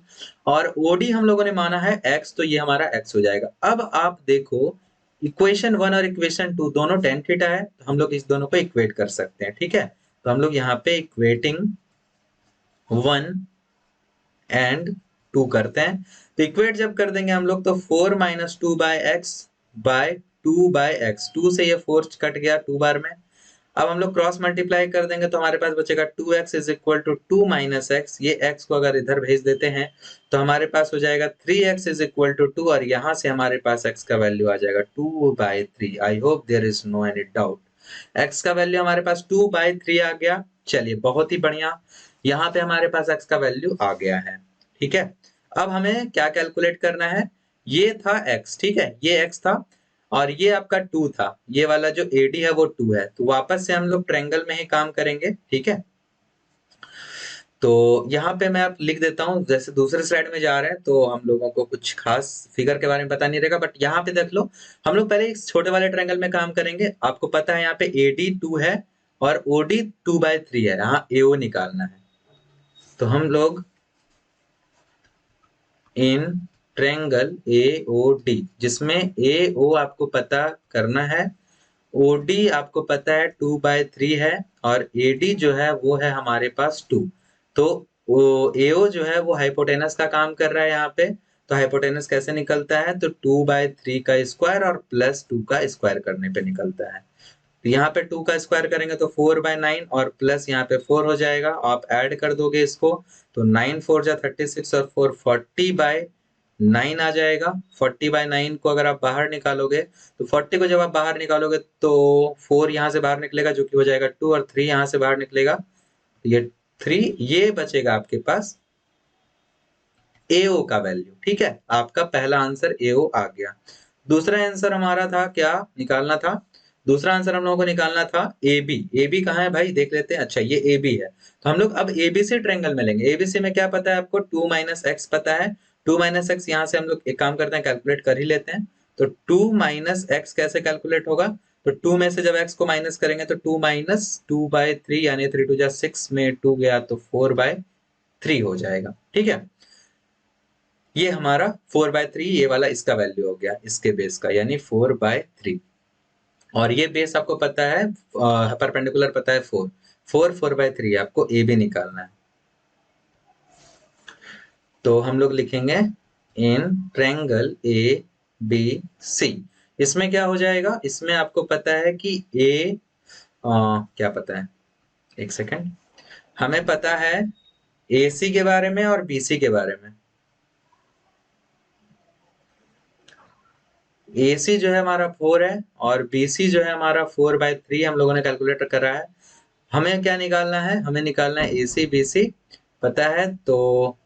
और OD हम लोगों ने माना है x, तो ये हमारा x हो जाएगा। अब आप देखो इक्वेशन 1 और इक्वेशन 2 दोनों tan थीटा है, तो हम लोग इस दोनों को इक्वेट कर सकते हैं, ठीक है। तो हम लोग यहाँ पे इक्वेटिंग 1 एंड 2 करते हैं, तो इक्वेट जब कर देंगे हम लोग तो 4 minus 2 by X by 2 by X, 2 से ये 4 कट गया 2 बार में। अब हम लोग क्रॉस मल्टीप्लाई कर देंगे तो हमारे पास बचेगा 2x is equal to 2 minus X, ये x को अगर इधर भेज देते हैं तो हमारे पास हो जाएगा 3x इज इक्वल टू 2, और यहाँ से हमारे पास x का वैल्यू आ जाएगा 2/3। I hope there is no any doubt. x का वैल्यू हमारे पास 2/3 आ गया। चलिए बहुत ही बढ़िया, यहाँ पे हमारे पास x का वैल्यू आ गया है, ठीक है। अब हमें क्या कैलकुलेट करना है, ये था x, ठीक है, ये x था और ये आपका 2 था, ये वाला जो AD है वो 2 है, तो वापस से हम लोग ट्रायंगल में ही काम करेंगे, ठीक है। तो यहाँ पे मैं आप लिख देता हूँ, जैसे दूसरे स्लाइड में जा रहे हैं तो हम लोगों को कुछ खास फिगर के बारे में पता नहीं रहेगा, बट यहाँ पे देख लो, हम लोग पहले इस छोटे वाले ट्रायंगल में काम करेंगे। आपको पता है यहाँ पे AD 2 है और OD 2/3 है, यहाँ AO निकालना है। तो हम लोग इन ट्रायंगल AOD, जिसमें AO आपको पता करना है, OD आपको पता है 2/3 है, और AD जो है वो है हमारे पास 2। तो AO जो है वो हाइपोटेनस का काम कर रहा है यहाँ पे, तो हाइपोटेनस कैसे निकलता है, तो 2/3 का स्क्वायर और प्लस 2 का स्क्वायर करने पे निकलता है। तो यहाँ पे 2 का स्क्वायर करेंगे तो 4/9 और प्लस यहाँ पे 4 हो जाएगा, आप ऐड कर दोगे इसको तो 9 4 जा 36 और 4 40/9 आ जाएगा। 40/9 को अगर आप बाहर निकालोगे तो 40 को जब आप बाहर निकालोगे तो 4 यहाँ से बाहर निकलेगा जो कि हो जाएगा 2, और 3 यहाँ से बाहर निकलेगा, ये 3, ये बचेगा आपके पास AO का वैल्यू, ठीक है। आपका पहला आंसर AO आ गया। दूसरा आंसर हमारा था, क्या निकालना था, दूसरा आंसर हम लोगों को निकालना था AB। AB कहाँ है भाई, देख लेते हैं। अच्छा ये AB है, तो हम लोग अब ABC ट्रायंगल में लेंगे। ABC में क्या पता है आपको, 2 माइनस एक्स पता है। 2 माइनस एक्स यहाँ से हम लोग एक काम करते हैं, कैलकुलेट कर ही लेते हैं। तो 2 माइनस एक्स कैसे कैलकुलेट होगा, तो 2 में से जब x को माइनस करेंगे तो 2 माइनस 2/3 यानी 3 2 जा 6 में 2 गया तो 4/3 हो जाएगा, ठीक है। ये हमारा 4/3, ये वाला इसका वैल्यू हो गया इसके बेस का, यानी 4/3। और ये बेस आपको पता है, परपेंडिकुलर पता है 4, 4/3 आपको ए बी निकालना है। तो हम लोग लिखेंगे in triangle A B C. इसमें क्या हो जाएगा, इसमें आपको पता है कि क्या पता है, एक सेकेंड, हमें पता है AC के बारे में और BC के बारे में। AC जो है हमारा 4 है और BC जो है हमारा 4/3 हम लोगों ने कैलकुलेट करा है। हमें क्या निकालना है, हमें निकालना है AC BC पता है, तो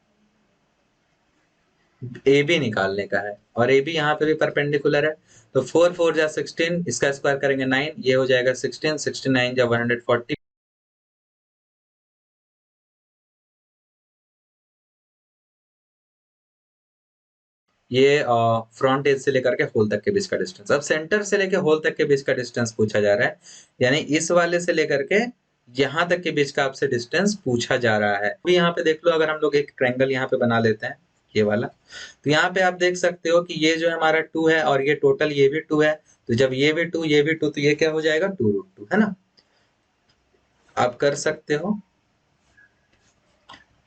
AB निकालने का है, और AB यहाँ पे भी परपेंडिकुलर है। तो 4 4 जा 16, इसका स्क्वायर करेंगे 9, ये हो जाएगा 16, 69 जा 140। ये फ्रंट एज से लेकर के होल तक के बीच का डिस्टेंस। अब सेंटर से लेकर होल तक के बीच का डिस्टेंस पूछा जा रहा है, यानी इस वाले से लेकर के यहाँ तक के बीच का आपसे डिस्टेंस पूछा जा रहा है। अभी यहाँ पे देख लो, अगर हम लोग एक ट्रायंगल यहाँ पे बना लेते हैं, ये वाला, तो यहाँ पे आप देख सकते हो कि ये जो है हमारा 2 है और ये टोटल ये भी 2 है, तो जब ये भी 2 ये भी 2 तो ये क्या हो जाएगा 2√2, है ना। आप कर सकते हो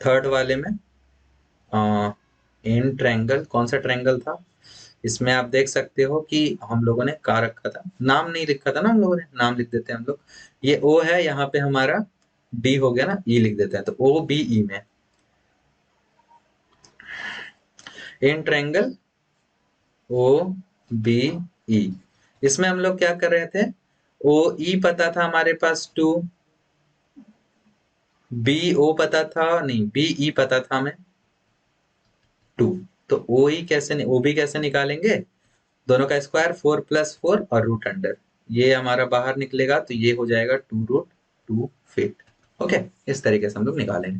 थर्ड वाले में, इन ट्रायंगल, कौन सा ट्रायंगल था, इसमें आप देख सकते हो कि हम लोगों ने कहा रखा था, नाम नहीं लिखा था ना हम लोगों ने, नाम लिख देते हैं हम लोग। ये O है, यहाँ पे हमारा B हो गया ना, E लिख देते हैं, तो OBE में इन ट्रायंगल OBE, इसमें हम लोग क्या कर रहे थे, OE पता था हमारे पास 2, BO पता था नहीं, BE पता था हमें 2, तो OE कैसे, OB कैसे निकालेंगे, दोनों का स्क्वायर 4 + 4 और रूट अंडर, ये हमारा बाहर निकलेगा तो ये हो जाएगा 2√2 फीट। ओके, इस तरीके से हम लोग निकालेंगे।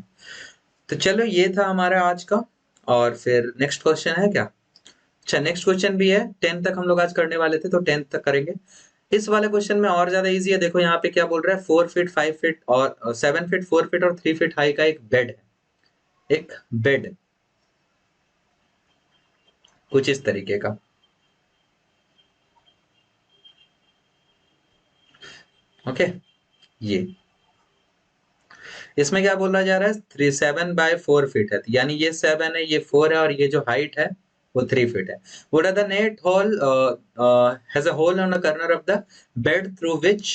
तो चलो ये था हमारा आज का, और फिर नेक्स्ट क्वेश्चन है क्या? अच्छा, नेक्स्ट क्वेश्चन भी है, 10 तक हम लोग आज करने वाले थे तो 10 तक करेंगे। इस वाले क्वेश्चन में और ज्यादा इजी है, देखो यहाँ पे क्या बोल रहा है, 4 फीट 5 फीट और 7 फीट 4 फीट और 3 फीट हाई का एक बेड है, एक बेड कुछ इस तरीके का। ओके, ये इसमें क्या बोला जा रहा है, 7/4 फीट है, यानी ये 7 है, ये 4 है, और ये जो हाइट है वो 3 फीट है। What are the net hole has a hole on a corner of the bed through which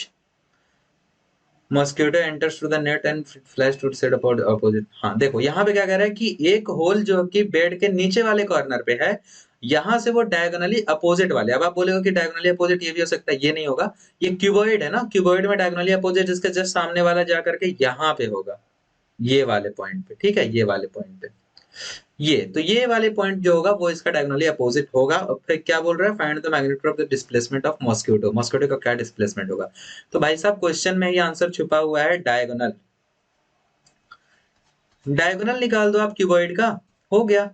mosquito enters through the net and flies to set about opposite। हाँ देखो यहाँ पे क्या कह रहा है कि एक होल जो कि बेड के नीचे वाले कॉर्नर पे है, यहाँ से वो डायगोनली अपोजिट वाले। अब आप बोलेगे कि डायगोनली अपोजिट ये भी हो सकता है, ये नहीं होगा, ये क्यूबॉइड है ना, क्यूबॉइड में डायगोनली अपोजिट इसके जस्ट सामने वाला जा करके यहाँ पे होगा, ये वाले पॉइंट पे, ठीक है, ये वाले पॉइंट पे, ये वाले पॉइंट जो होगा वो इसका डायगोनली अपोजिट होगा। और फिर क्या बोल रहा है, find the magnitude of the displacement of mosquito, mosquito का क्या डिस्प्लेसमेंट होगा। तो भाई साहब क्वेश्चन में ही आंसर छुपा हुआ है, डायगोनल। डायगोनल निकाल दो आप क्यूबॉइड का, हो गया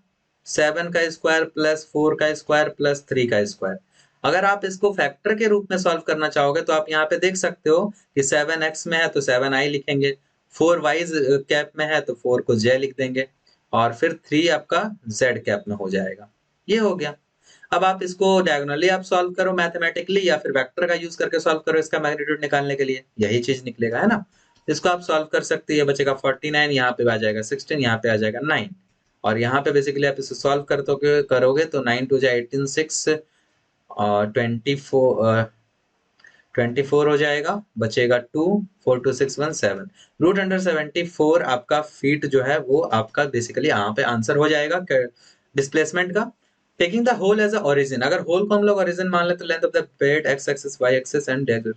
7 का स्क्वायर प्लस 4 का स्क्वायर प्लस 3 का स्क्वायर। अगर आप इसको फैक्टर के रूप में सॉल्व करना चाहोगे तो आप यहाँ पे देख सकते हो कि 7x में है तो 7i लिखेंगे, 4y कैप में है तो 4 को j लिख देंगे, और फिर 3 आपका z कैप में हो जाएगा। ये हो गया। अब आप इसको डायगोनली आप सॉल्व करो मैथमेटिकली, या फिर वेक्टर का यूज करके सॉल्व करो इसका मैग्नीट्यूड निकालने के लिए, यही चीज निकलेगा, है ना। इसको आप सॉल्व कर सकते हैं, ये बचेगा 49, यहाँ पे आ जाएगा 16, यहाँ पे आ जाएगा 9, और यहाँ पे बेसिकली आप इसे सॉल्व करोगे तो 9 2 जा 18 6 और 24 हो जाएगा, बचेगा 2 4 2 6 1 7 रूट अंडर 74 आपका फीट जो है वो आपका बेसिकली यहाँ पे आंसर हो जाएगा डिस्प्लेसमेंट का। Taking the hole as a origin, अगर होल को हम लोग ओरिजिन मान ले तो length of the bed X axis Y axis and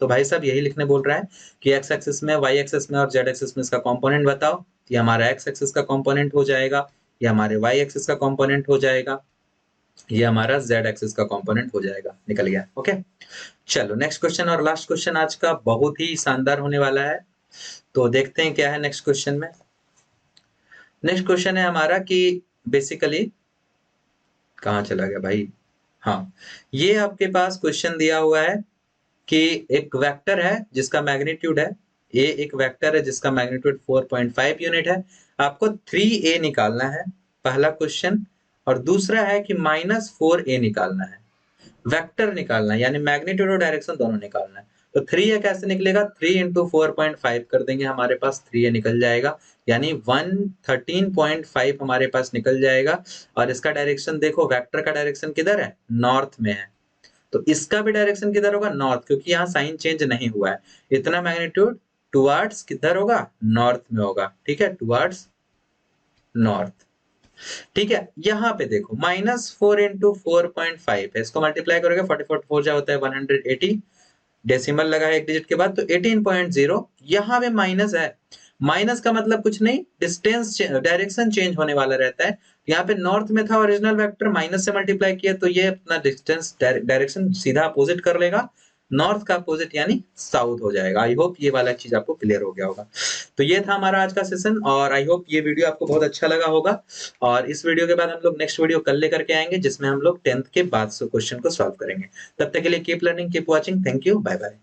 तो भाई साहब यही लिखने बोल रहा है कि एक्स एक्सिस में, वाई एक्सिस में और जेड एक्सिस में इसका कंपोनेंट बताओ। ये हमारा एक्स एक्सिस का कंपोनेंट हो जाएगा, ये हमारे वाई एक्सिस का कंपोनेंट हो जाएगा, ये हमारा जेड एक्सिस का कंपोनेंट हो जाएगा। निकल गया। ओके, चलो नेक्स्ट क्वेश्चन और लास्ट क्वेश्चन आज का बहुत ही शानदार होने वाला है, तो देखते हैं क्या है नेक्स्ट क्वेश्चन में। नेक्स्ट क्वेश्चन है हमारा कि बेसिकली कहाँ चला गया भाई, हाँ, ये आपके पास क्वेश्चन दिया हुआ है कि एक वेक्टर है जिसका मैग्नीट्यूड है a, एक वेक्टर है जिसका मैग्नीट्यूड 4.5 यूनिट है, आपको 3a निकालना है, पहला क्वेश्चन। और दूसरा है कि -4a निकालना है, वेक्टर निकालना है, यानी मैग्नीट्यूड और डायरेक्शन दोनों निकालना है। तो 3a कैसे निकलेगा, 3 इंटू 4.5 कर देंगे, हमारे पास 3a निकल जाएगा, यानी 113.5 हमारे पास निकल जाएगा। और इसका डायरेक्शन देखो, वेक्टर का डायरेक्शन किधर है, नॉर्थ में है, तो इसका भी डायरेक्शन किधर होगा, नॉर्थ, क्योंकि यहाँ साइन चेंज नहीं हुआ है। इतना मैग्नीट्यूड टुवर्ड्स किधर होगा, नॉर्थ में होगा, ठीक है, टुवर्ड्स नॉर्थ। ठीक है, यहाँ पे देखो -4 इंटू 4.5 है, इसको मल्टीप्लाई करोगे 44 4 जा होता है 180, डेसिमल लगा है एक डिजिट के बाद, तो 18.0 यहाँ पे माइनस है। माइनस का मतलब कुछ नहीं, डिस्टेंस डायरेक्शन चेंज होने वाला रहता है। यहाँ पे नॉर्थ में था ओरिजिनल वेक्टर, माइनस से मल्टीप्लाई किया तो ये अपना डिस्टेंस डायरेक्शन सीधा अपोजिट कर लेगा, नॉर्थ का अपोजिट यानी साउथ हो जाएगा। आई होप ये वाला चीज आपको क्लियर हो गया होगा। तो ये था हमारा आज का सेशन, और आई होप ये वीडियो आपको बहुत अच्छा लगा होगा। और इस वीडियो के बाद हम लोग नेक्स्ट वीडियो कल लेकर के आएंगे जिसमें हम लोग 10th के बाद से क्वेश्चन को सॉल्व करेंगे। तब तक के लिए keep learning, keep watching, thank you, bye bye.